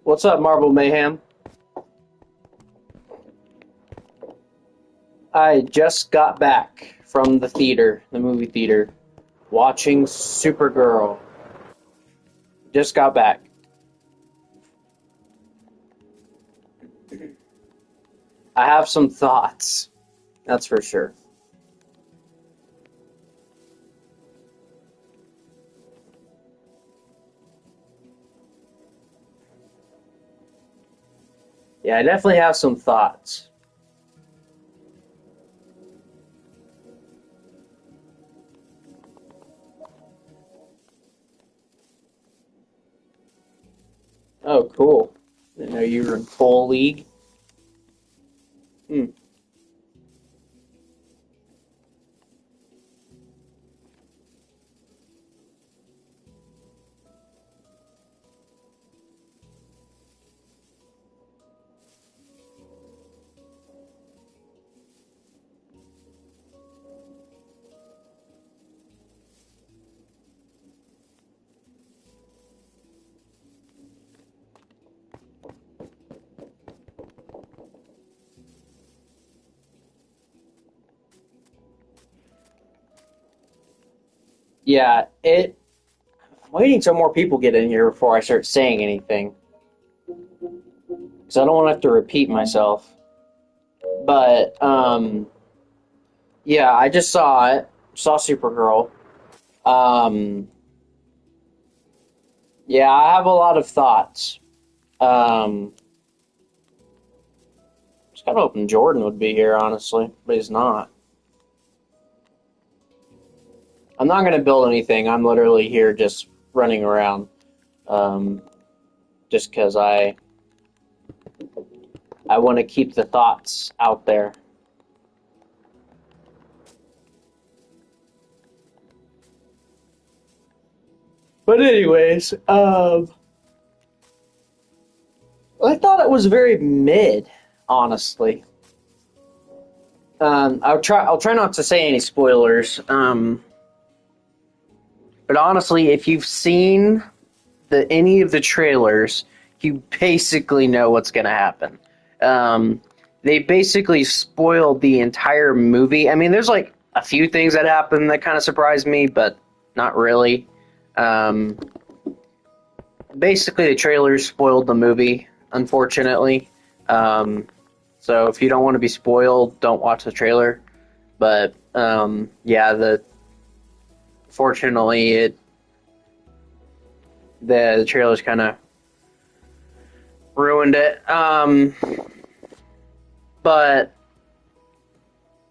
What's up, Marble Mayhem? I just got back from the theater, the movie theater, watching Supergirl. Just got back. I have some thoughts, that's for sure. Yeah, I definitely have some thoughts. Oh, cool. Didn't know you were in full league. Hmm. Yeah, I'm waiting till more people get in here before I start saying anything, because I don't want to have to repeat myself. But yeah, I just saw it. Saw Supergirl. Um, yeah, I have a lot of thoughts. Um, just kind of hoping Jordan would be here, honestly, but he's not. I'm not going to build anything. I'm literally here just running around, um, just because I want to keep the thoughts out there. But anyways, I thought it was very mid, honestly. I'll try not to say any spoilers. But honestly, if you've seen any of the trailers, you basically know what's going to happen. They basically spoiled the entire movie. I mean, there's like a few things that happen that kind of surprised me, but not really. Um, Basically, the trailers spoiled the movie, unfortunately. So if you don't want to be spoiled, don't watch the trailer. But yeah, fortunately, the trailers kind of ruined it. But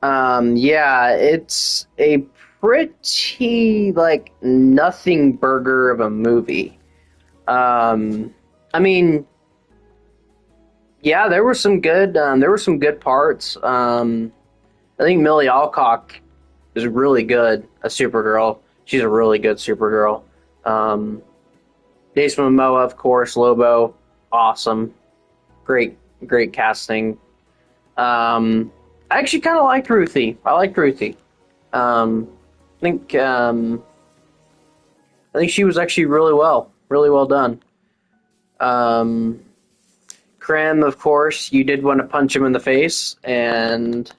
yeah, it's a pretty like nothing burger of a movie. I mean, yeah, there were some good parts. I think Millie Alcock is really good as Supergirl. She's a really good Supergirl. Um, Jason Momoa, of course, Lobo, awesome, great casting. I actually kind of liked Ruthie. I liked Ruthie. Um, I think I think she was actually really well done. Um, Krem, of course, you did want to punch him in the face, and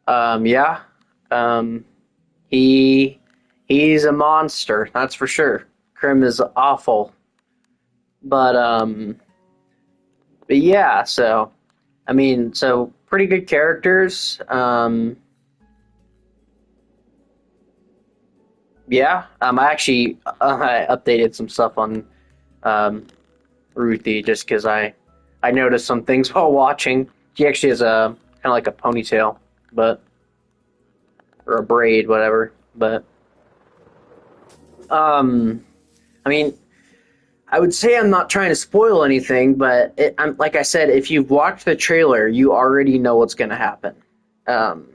yeah, um, he he's a monster, that's for sure. Krem is awful, but but yeah, so I mean, so pretty good characters. Yeah, I actually I updated some stuff on um, Ruthie just because I noticed some things while watching. She actually has a kind of like a ponytail, but or a braid, whatever. But um, I mean, I would say I'm not trying to spoil anything, but I'm like I said, if you've watched the trailer, you already know what's going to happen. Um,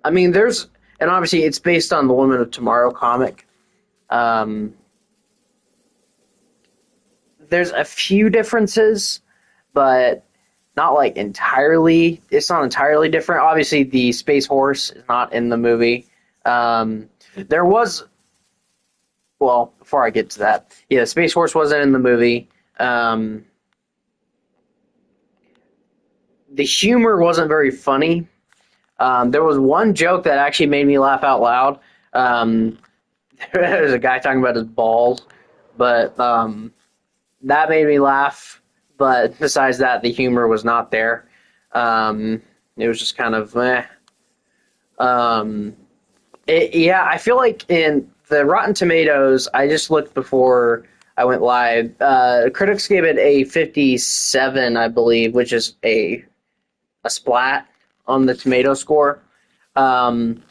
I mean, and obviously it's based on the Woman of Tomorrow comic. Um, there's a few differences, but not like entirely. It's not entirely different. Obviously, the Space Horse is not in the movie. There was, well, before I get to that, yeah, Space Horse wasn't in the movie. Um, the humor wasn't very funny. There was one joke that actually made me laugh out loud. Um, there was a guy talking about his balls, but that made me laugh. But besides that, the humor was not there. It was just kind of meh. Um, yeah, I feel like in the Rotten Tomatoes, I just looked before I went live. Critics gave it a 57, I believe, which is a splat on the tomato score, um,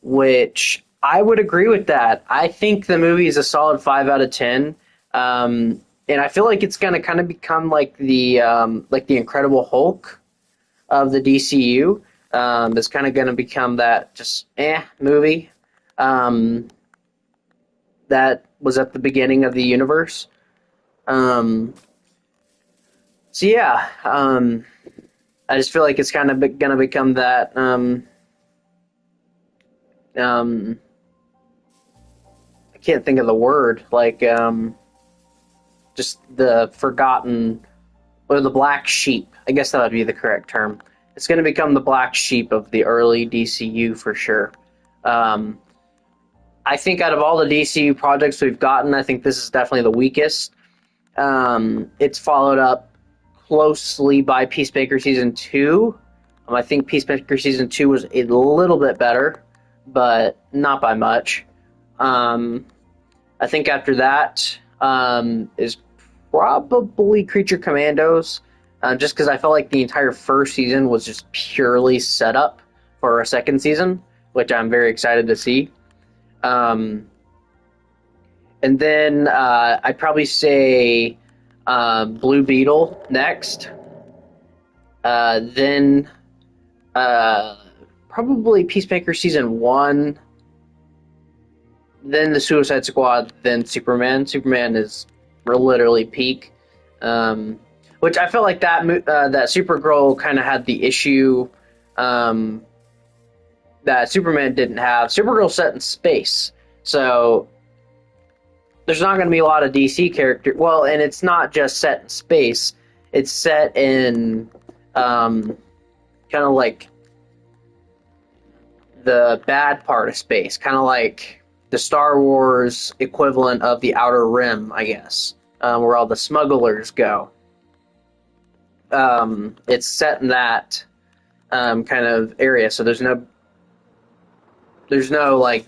which I would agree with that. I think the movie is a solid 5 out of 10. And I feel like it's going to kind of become like the Incredible Hulk of the DCU. It's kind of going to become that just movie um, that was at the beginning of the universe. Um, so yeah, I just feel like it's kind of going to become that. Um, I can't think of the word. Like just the forgotten or the black sheep. I guess that would be the correct term. It's going to become the black sheep of the early DCU for sure. Um, I think out of all the DCU projects we've gotten, I think this is definitely the weakest. It's followed up closely by Peacemaker Season 2. I think Peacemaker Season 2 was a little bit better, but not by much. Um, I think after that is probably Creature Commandos, just because I felt like the entire first season was just purely set up for a second season, which I'm very excited to see. Um, and then I'd probably say Blue Beetle next. Then uh, probably Peacemaker Season 1. then the Suicide Squad, then Superman. Superman is literally peak. Um, which I felt like that Supergirl kind of had the issue um, that Superman didn't have. Supergirl set in space, so there's not going to be a lot of DC characters. Well, and it's not just set in space; it's set in kind of like the bad part of space, kind of like the Star Wars equivalent of the Outer Rim, I guess, where all the smugglers go. It's set in that kind of area, so there's no like.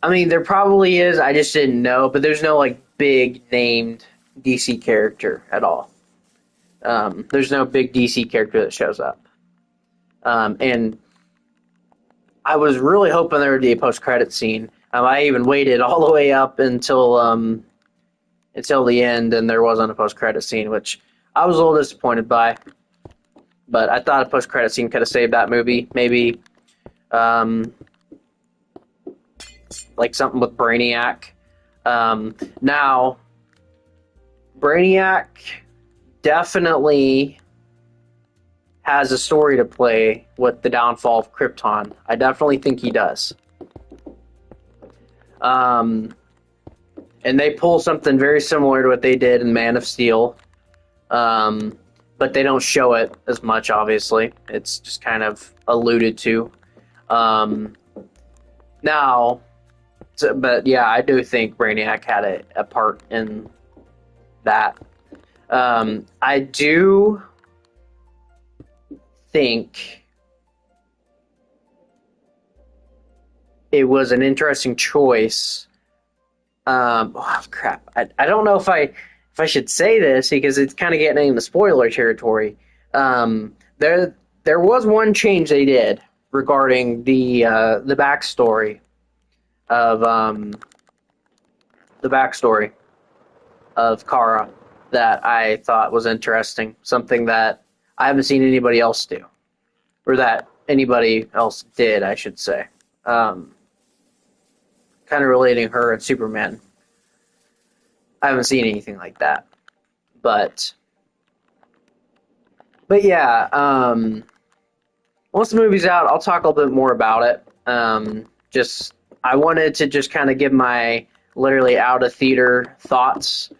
I mean, there probably is. I just didn't know, but there's no like big named DC character at all. There's no big DC character that shows up, and I was really hoping there would be a post-credit scene. I even waited all the way up until the end, and there wasn't a post-credit scene, which I was a little disappointed by. But I thought a post-credit scene could have saved that movie. Maybe like something with Brainiac. Now, Brainiac definitely has a story to play with the downfall of Krypton. I definitely think he does. And they pull something very similar to what they did in Man of Steel. But they don't show it as much, obviously. It's just kind of alluded to. But yeah, I do think Brainiac had a part in that. I do think it was an interesting choice. Oh crap! I don't know if I should say this because it's kind of getting into spoiler territory. There was one change they did regarding the backstory of Kara that I thought was interesting. Something that I haven't seen anybody else do, or that anybody else did, I should say. Kind of relating her and Superman. I haven't seen anything like that, but yeah. Once the movie's out, I'll talk a little bit more about it. Just I wanted to just kind of give my literally out of theater thoughts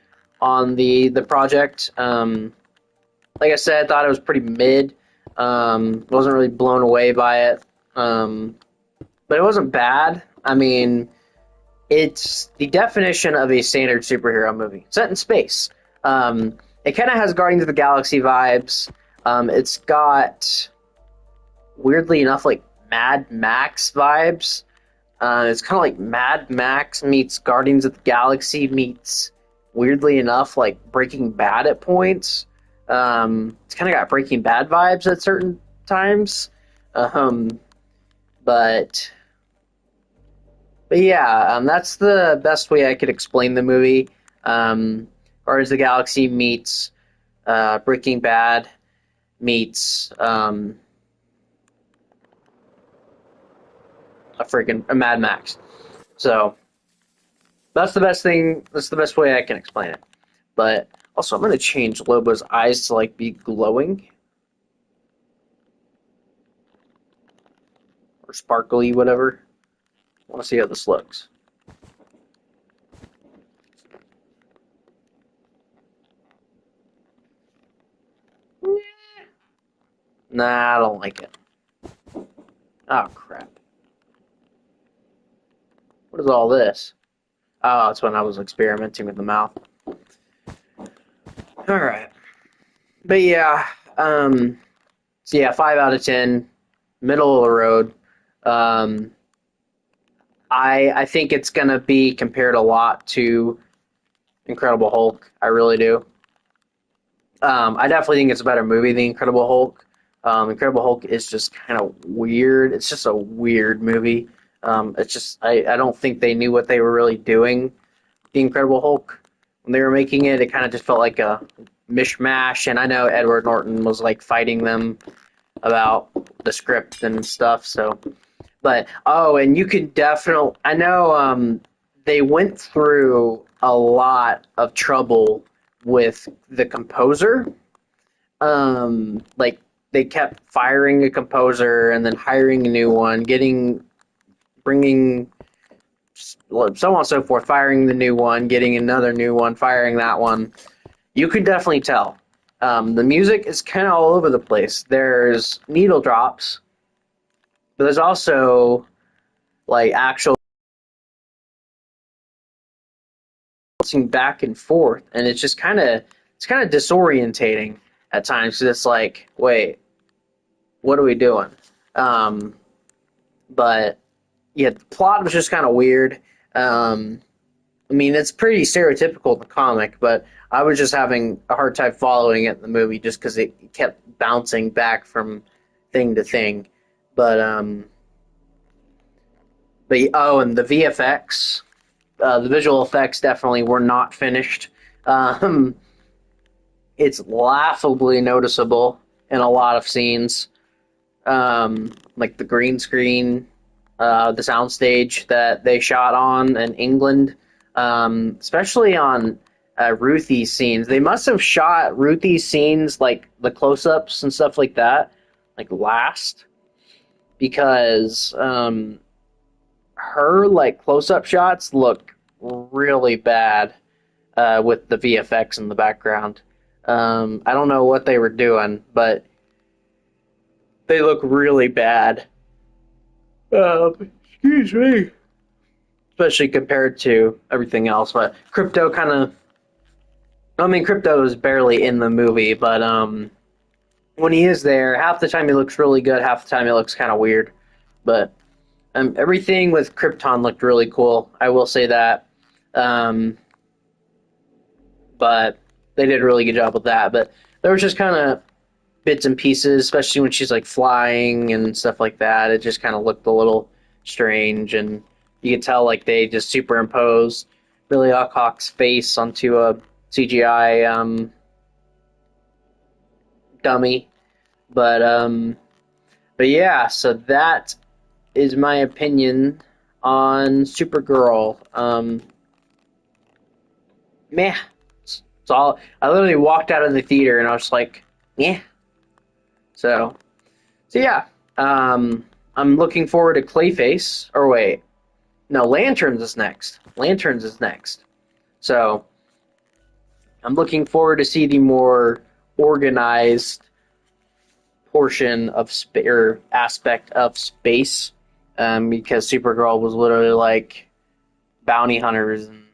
on the project. Like I said, I thought it was pretty mid. Wasn't really blown away by it, but it wasn't bad. I mean, it's the definition of a standard superhero movie set in space. It kind of has Guardians of the Galaxy vibes. It's got, weirdly enough, like Mad Max vibes. It's kind of like Mad Max meets Guardians of the Galaxy meets, weirdly enough, like Breaking Bad at points. It's kind of got Breaking Bad vibes at certain times. But yeah, that's the best way I could explain the movie. Guardians of the Galaxy meets Breaking Bad meets a Mad Max. So that's the best thing. That's the best way I can explain it. But also, I'm going to change Lobo's eyes to like be glowing or sparkly, whatever. I want to see how this looks. Nah, I don't like it. Oh, crap. What is all this? Oh, it's when I was experimenting with the mouth. Alright. But yeah, so yeah, 5 out of 10. Middle of the road. I think it's going to be compared a lot to Incredible Hulk. I really do. I definitely think it's a better movie than Incredible Hulk. Incredible Hulk is just kind of weird. It's just a weird movie. It's just I don't think they knew what they were really doing. The Incredible Hulk, when they were making it, it kind of just felt like a mishmash. And I know Edward Norton was like fighting them about the script and stuff. So, But oh, and you could definitely. I know they went through a lot of trouble with the composer. Like they kept firing a composer and then hiring a new one, getting bringing so on and so forth, firing the new one, getting another new one, firing that one. You could definitely tell. The music is kind of all over the place. There's needle drops, but there's also like actual bouncing back and forth, and it's kind of disorientating at times because it's like, wait, what are we doing? Um, but yeah, the plot was just kind of weird. Um, I mean, it's pretty stereotypical in the comic, but I was just having a hard time following it in the movie just because it kept bouncing back from thing to thing. But oh, and the VFX, the visual effects definitely were not finished. Um, it's laughably noticeable in a lot of scenes, like the green screen, the soundstage that they shot on in England, especially on Ruthie's scenes. They must have shot Ruthie's scenes, like the close-ups and stuff like that, like last, because her like close-up shots look really bad with the VFX in the background. I don't know what they were doing, but they look really bad. Excuse me. Especially compared to everything else. But Crypto kind of, I mean, Crypto is barely in the movie, but when he is there, half the time he looks really good, half the time he looks kind of weird. But everything with Krypton looked really cool. I will say that. Um, but they did a really good job with that. But there was just kind of bits and pieces, especially when she's like flying and stuff like that. It just kind of looked a little strange, and you could tell like they just superimposed Billy Alcock's face onto a CGI dummy. But but yeah, so that is my opinion on Supergirl. Meh. It's all. I literally walked out of the theater and I was like, yeah. So So yeah, I'm looking forward to Clayface. Or wait, no, Lanterns is next. Lanterns is next. So I'm looking forward to see the more organized portion of or aspect of space, because Supergirl was literally like bounty hunters and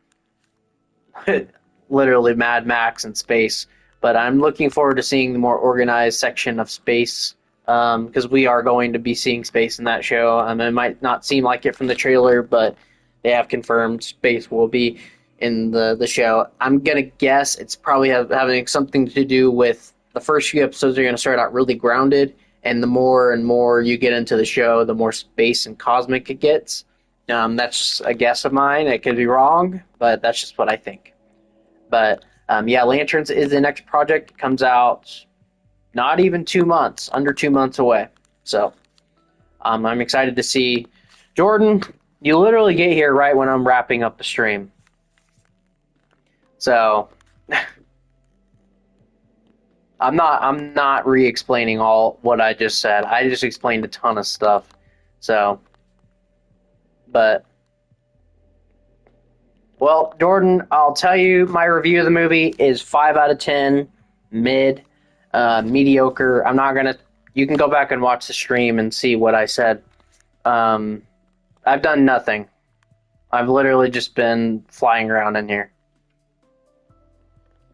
literally Mad Max in space. But I'm looking forward to seeing the more organized section of space, because we are going to be seeing space in that show. It might not seem like it from the trailer, but they have confirmed space will be in the show. I'm gonna guess it's probably having something to do with the first few episodes are going to start out really grounded, and the more and more you get into the show, the more space and cosmic it gets. That's a guess of mine. It could be wrong, but that's just what I think. But yeah, Lanterns is the next project. It comes out not even 2 months, under 2 months away. So I'm excited to see. Jordan, you literally get here right when I'm wrapping up the stream. So I'm not re-explaining all what I just said. I just explained a ton of stuff. So, but well, Jordan, I'll tell you my review of the movie is 5 out of 10, mid, mediocre. I'm not gonna. You can go back and watch the stream and see what I said. I've done nothing. I've literally just been flying around in here.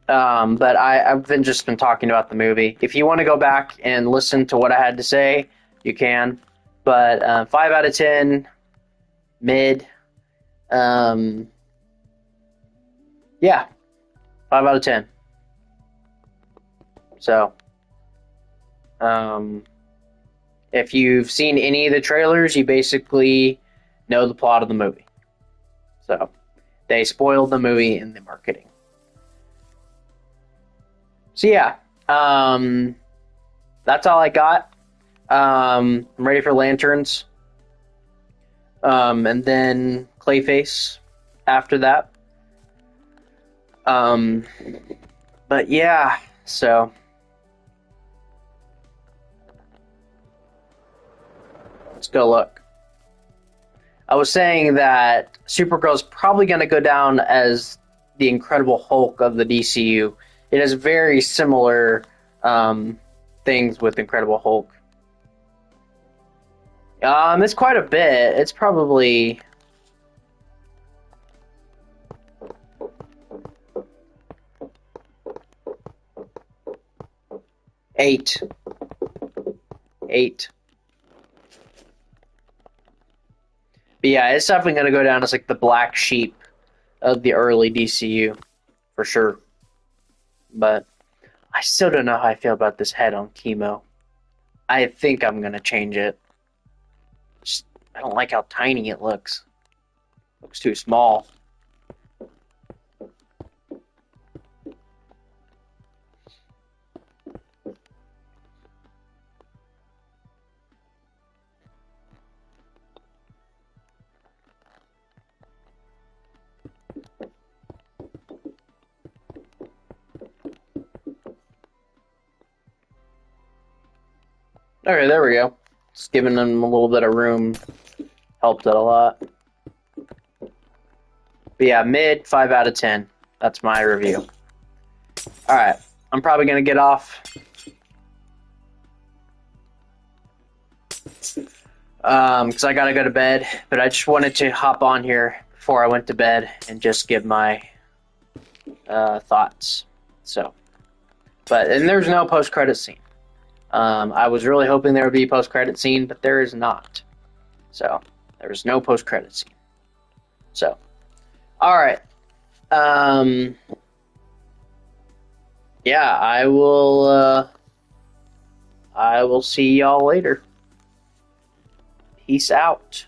But I've just been talking about the movie. If you want to go back and listen to what I had to say, you can. But 5 out of 10, mid. Yeah, 5 out of 10. So, if you've seen any of the trailers, you basically know the plot of the movie. So, they spoiled the movie in the marketing. So yeah, that's all I got. I'm ready for Lanterns. and then Clayface after that. Um, but yeah, so let's go look. I was saying that Supergirl's probably going to go down as the Incredible Hulk of the DCU. It has very similar things with Incredible Hulk. It's quite a bit. It's probably 8. 8. But yeah, it's definitely going to go down as like the black sheep of the early DCU for sure. But I still don't know how I feel about this head on chemo. I think I'm going to change it. Just, I don't like how tiny it looks. Looks too small. Okay, there we go. Just giving them a little bit of room helped it a lot. But yeah, mid 5 out of 10. That's my review. Alright, I'm probably going to get off. Because I got to go to bed. But I just wanted to hop on here before I went to bed and just give my thoughts. So, and there's no post-credit scene. I was really hoping there would be a post-credit scene, but there is not. So, there's no post-credit scene. So, alright. Yeah, I will see y'all later. Peace out.